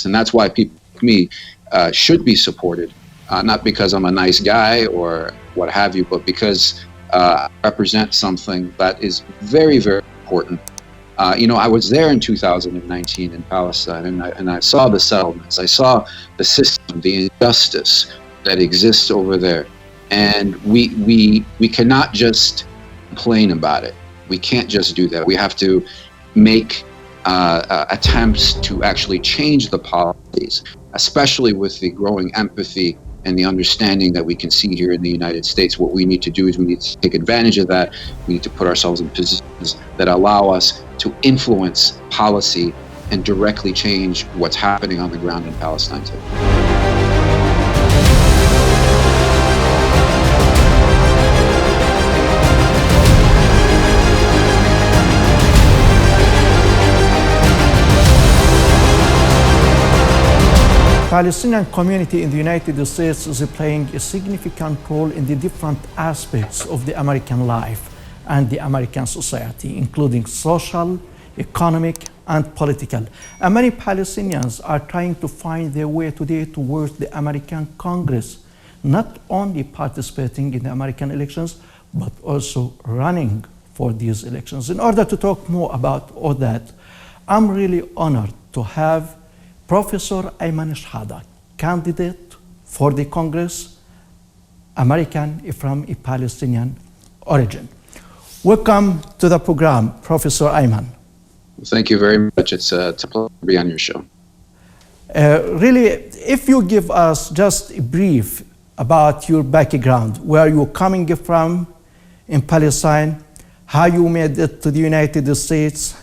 past. And that's why people like me should be supported, not because I'm a nice guy or what have you, but because I represent something that is very, very important. I was there in 2019 in Palestine, and I saw the settlements. I saw the system, the injustice that exists over there. And we cannot just complain about it. We can't just do that. We have to make attempts to actually change the policies, especially with the growing empathy and the understanding that we can see here in the United States. What we need to do is we need to take advantage of that. We need to put ourselves in positions that allow us to influence policy and directly change what's happening on the ground in Palestine today. Palestinian community in the United States is playing a significant role in the different aspects of the American life and the American society, including social, economic, and political. And many Palestinians are trying to find their way today towards the American Congress, not only participating in the American elections, but also running for these elections. In order to talk more about all that, I'm really honored to have Professor Iymen Chehade, candidate for the Congress, American from a Palestinian origin. Welcome to the program, Professor Iymen. Thank you very much. It's a pleasure to be on your show. Really, if you give us just a brief about your background, where you're coming from in Palestine, how you made it to the United States,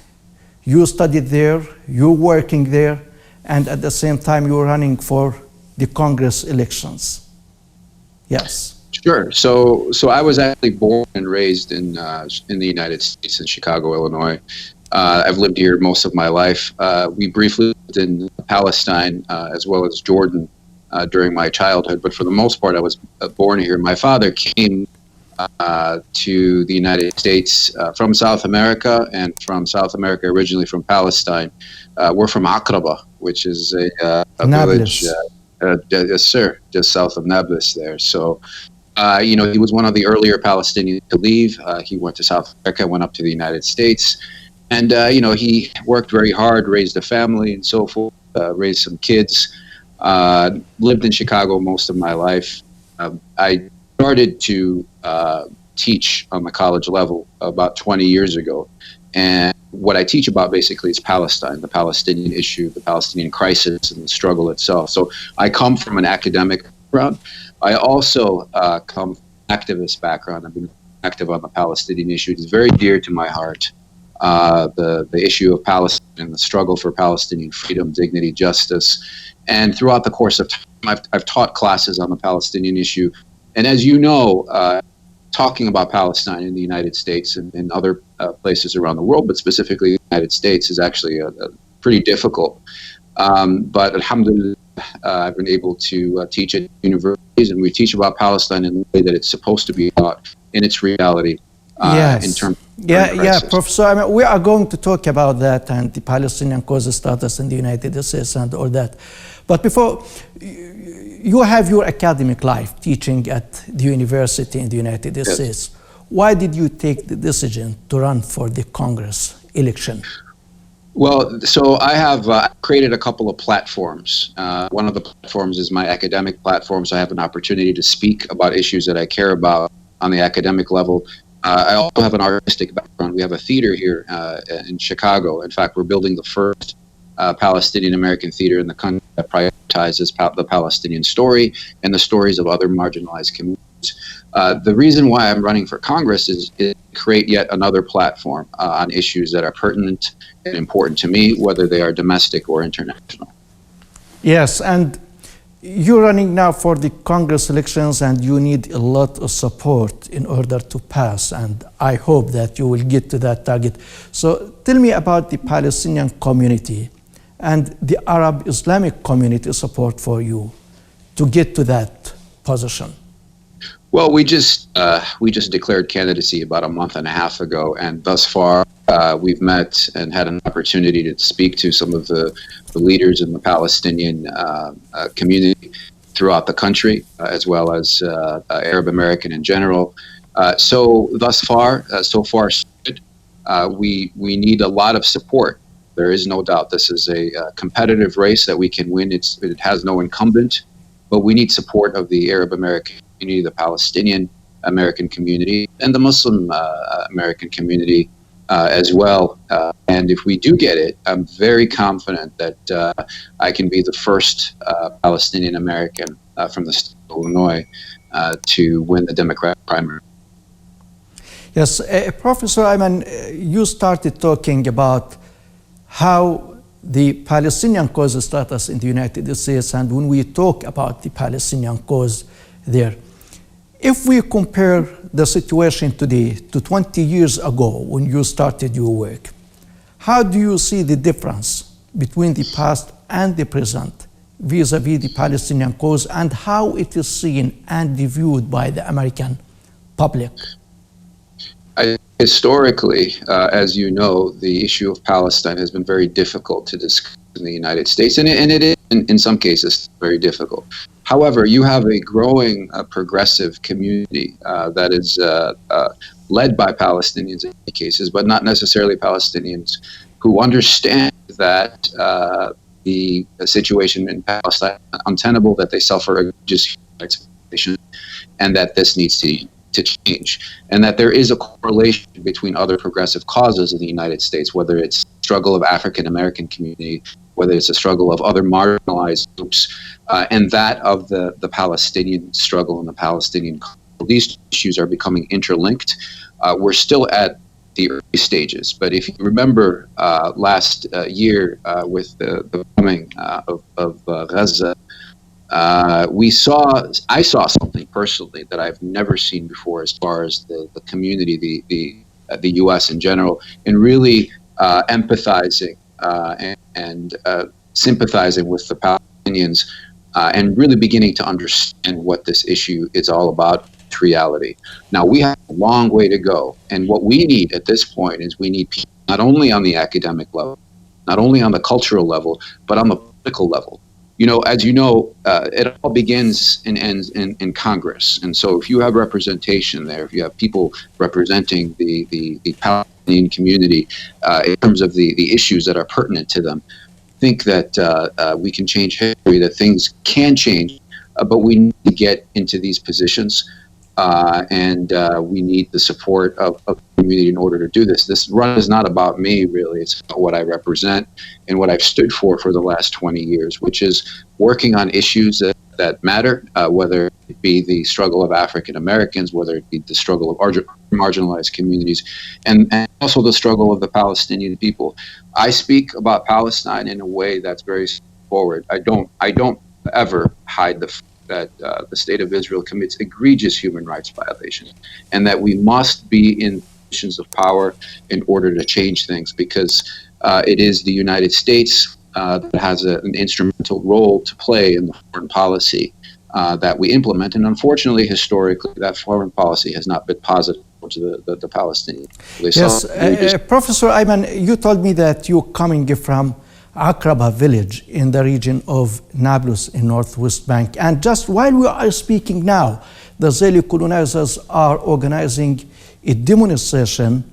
you studied there, you're working there, and at the same time you're running for the Congress elections. Yes. Sure. So I was actually born and raised in the United States in Chicago, Illinois. I've lived here most of my life. We briefly lived in Palestine as well as Jordan during my childhood, but for the most part I was born here. My father came to the United States from South America, and from South America originally from Palestine. We're from Aqraba, which is a village, yes sir, just south of Nablus there. So, he was one of the earlier Palestinians to leave. He went to South America, went up to the United States, and he worked very hard, raised a family and so forth, raised some kids, lived in Chicago most of my life. I started to teach on the college level about 20 years ago. And what I teach about basically is Palestine, the Palestinian issue, the Palestinian crisis, and the struggle itself. So I come from an academic background. I also come from an activist background. I've been active on the Palestinian issue. It's very dear to my heart. The issue of Palestine and the struggle for Palestinian freedom, dignity, justice. And throughout the course of time, I've taught classes on the Palestinian issue. And as you know, talking about Palestine in the United States and in other places around the world, but specifically the United States, is actually pretty difficult. But alhamdulillah, I've been able to teach at universities, and we teach about Palestine in the way that it's supposed to be taught in its reality. Yes. In terms of yeah, Professor. I mean, we are going to talk about that and the Palestinian cause status in the United States and all that. But before, you have your academic life teaching at the university in the United States. Why did you take the decision to run for the Congress election? Well, so I have created a couple of platforms. One of the platforms is my academic platform, so I have an opportunity to speak about issues that I care about on the academic level. I also have an artistic background. We have a theater here in Chicago. In fact, we're building the first Palestinian American theater in the country that prioritizes the Palestinian story and the stories of other marginalized communities. The reason why I'm running for Congress is to create yet another platform on issues that are pertinent and important to me, whether they are domestic or international. Yes, and you're running now for the Congress elections, and you need a lot of support in order to pass, and I hope that you will get to that target. So tell me about the Palestinian community and the Arab Islamic community support for you to get to that position. Well, we just declared candidacy about a month and a half ago, and thus far we've met and had an opportunity to speak to some of the leaders in the Palestinian community throughout the country, as well as Arab American in general. So thus far, so far, so good. We need a lot of support. There is no doubt this is a competitive race that we can win. It has no incumbent, but we need support of the Arab American community, the Palestinian American community, and the Muslim American community as well. And if we do get it, I'm very confident that I can be the first Palestinian American from the state of Illinois to win the Democratic primary. Yes, Professor Iymen, you started talking about how the Palestinian cause status in the United States, and when we talk about the Palestinian cause there, if we compare the situation today to 20 years ago when you started your work, how do you see the difference between the past and the present vis-a-vis the Palestinian cause, and how it is seen and viewed by the American public? Historically, as you know, the issue of Palestine has been very difficult to discuss in the United States, and it is, in some cases, very difficult. However, you have a growing progressive community that is led by Palestinians in many cases, but not necessarily Palestinians, who understand that the situation in Palestine is untenable, that they suffer egregious human rights violations, and that this needs to change, and that there is a correlation between other progressive causes in the United States, whether it's the struggle of African American community, whether it's a struggle of other marginalized groups, and that of the Palestinian struggle and the Palestinian cause. These issues are becoming interlinked. We're still at the early stages, but if you remember last year with the bombing of Gaza, I saw something personally that I've never seen before, as far as the community, the U.S. in general, and really empathizing and sympathizing with the Palestinians, and really beginning to understand what this issue is all about. Reality. Now, we have a long way to go, and what we need at this point is we need people not only on the academic level, not only on the cultural level, but on the political level. You know, as you know, it all begins and ends in Congress. And so if you have representation there, if you have people representing the Palestinian community in terms of the issues that are pertinent to them, I think that we can change history, that things can change, but we need to get into these positions, and we need the support of the community in order to do this. This run is not about me, really. It's about what I represent and what I've stood for the last 20 years, which is working on issues that matter, whether it be the struggle of African Americans, whether it be the struggle of marginalized communities, and also the struggle of the Palestinian people. I speak about Palestine in a way that's very straightforward. I don't ever hide the fact that the state of Israel commits egregious human rights violations, and that we must be in positions of power in order to change things, because it is the United States that has an instrumental role to play in the foreign policy that we implement. And unfortunately, historically, that foreign policy has not been positive towards the Palestinians. Yes, Professor Iymen, you told me that you're coming from Aqraba village in the region of Nablus in Northwest Bank. And just while we are speaking now, the Israeli colonizers are organizing a demonstration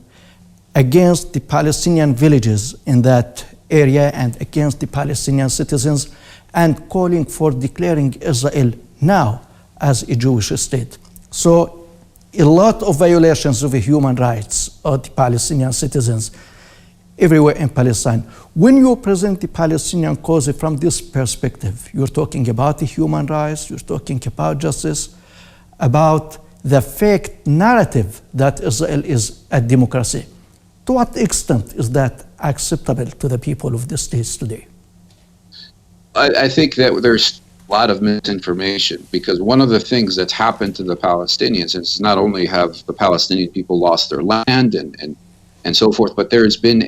against the Palestinian villages in that area and against the Palestinian citizens, and calling for declaring Israel now as a Jewish state. So a lot of violations of the human rights of the Palestinian citizens everywhere in Palestine. When you present the Palestinian cause from this perspective, you're talking about the human rights, you're talking about justice, about the fake narrative that Israel is a democracy. To what extent is that acceptable to the people of the states today? I think that there's a lot of misinformation, because one of the things that's happened to the Palestinians is not only have the Palestinian people lost their land and so forth, but there has been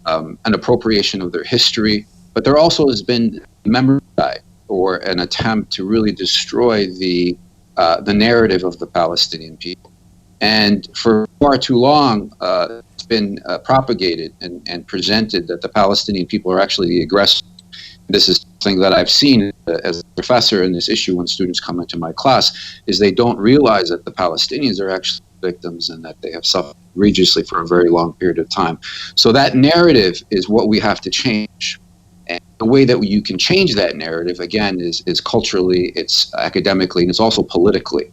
an appropriation of their history, but there also has been memory or an attempt to really destroy the the narrative of the Palestinian people. And for far too long, it's been propagated and presented that the Palestinian people are actually the aggressors. This is something that I've seen as a professor in this issue when students come into my class, is they don't realize that the Palestinians are actually victims and that they have suffered egregiously for a very long period of time. So that narrative is what we have to change. And the way that you can change that narrative, again, is culturally, it's academically, and it's also politically.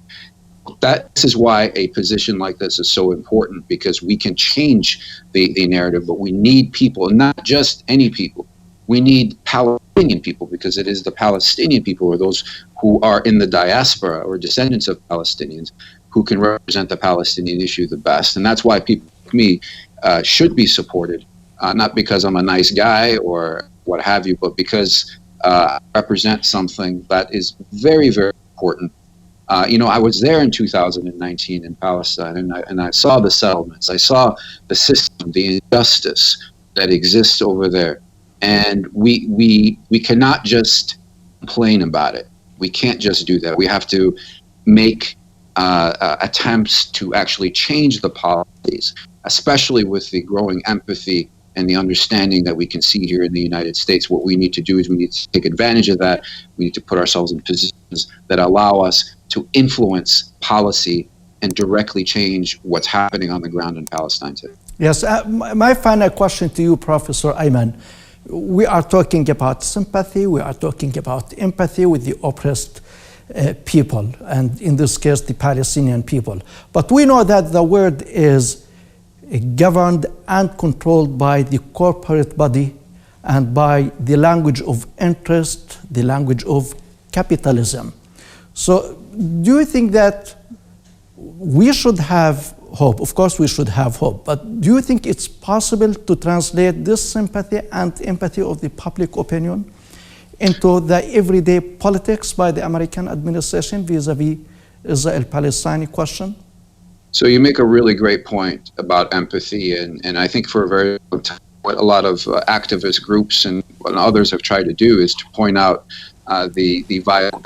This is why a position like this is so important, because we can change the narrative, but we need people, and not just any people. We need Palestinian people, because it is the Palestinian people, or those who are in the diaspora or descendants of Palestinians, who can represent the Palestinian issue the best. And that's why people like me should be supported, not because I'm a nice guy or what have you, but because I represent something that is very, very important. I was there in 2019 in Palestine, and I saw the settlements. I saw the system, the injustice that exists over there. And we cannot just complain about it. We can't just do that. We have to make attempts to actually change the policies, especially with the growing empathy and the understanding that we can see here in the United States. What we need to do is we need to take advantage of that. We need to put ourselves in positions that allow us to influence policy and directly change what's happening on the ground in Palestine today. Yes, my final question to you, Professor Iymen. We are talking about sympathy, we are talking about empathy with the oppressed people, and in this case, the Palestinian people. But we know that the world is governed and controlled by the corporate body and by the language of interest, the language of capitalism. So do you think that we should have hope? Of course we should have hope, but do you think it's possible to translate this sympathy and empathy of the public opinion into the everyday politics by the American administration vis-a-vis Israel-Palestine question? So you make a really great point about empathy, and I think for a very long time, what a lot of activist groups and what others have tried to do is to point out the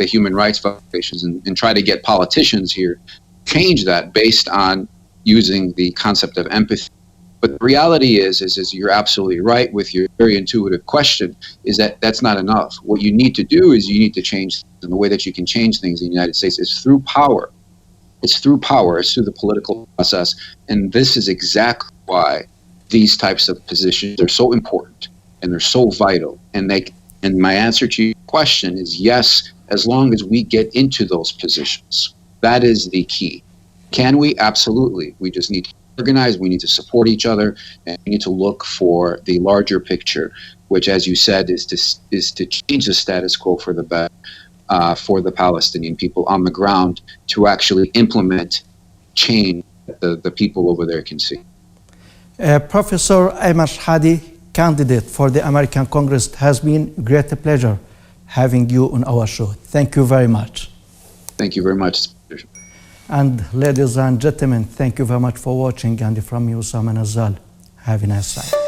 human rights violations and try to get politicians here change that based on using the concept of empathy. But the reality is you're absolutely right with your very intuitive question, is that that's not enough. What you need to do is you need to change, and the way that you can change things in the United States is through power. It's through power, it's through the political process, and this is exactly why these types of positions are so important and they're so vital. And my answer to your question is yes, as long as we get into those positions. That is the key. Can we? Absolutely. We just need to organize, we need to support each other, and we need to look for the larger picture, which, as you said, is to change the status quo for the better for the Palestinian people on the ground, to actually implement change that the people over there can see. Professor Iymen Chehade, candidate for the American Congress, it has been a great pleasure having you on our show. Thank you very much. Thank you very much. And ladies and gentlemen, thank you very much for watching, and from you, Usama Nazal. Have a nice time.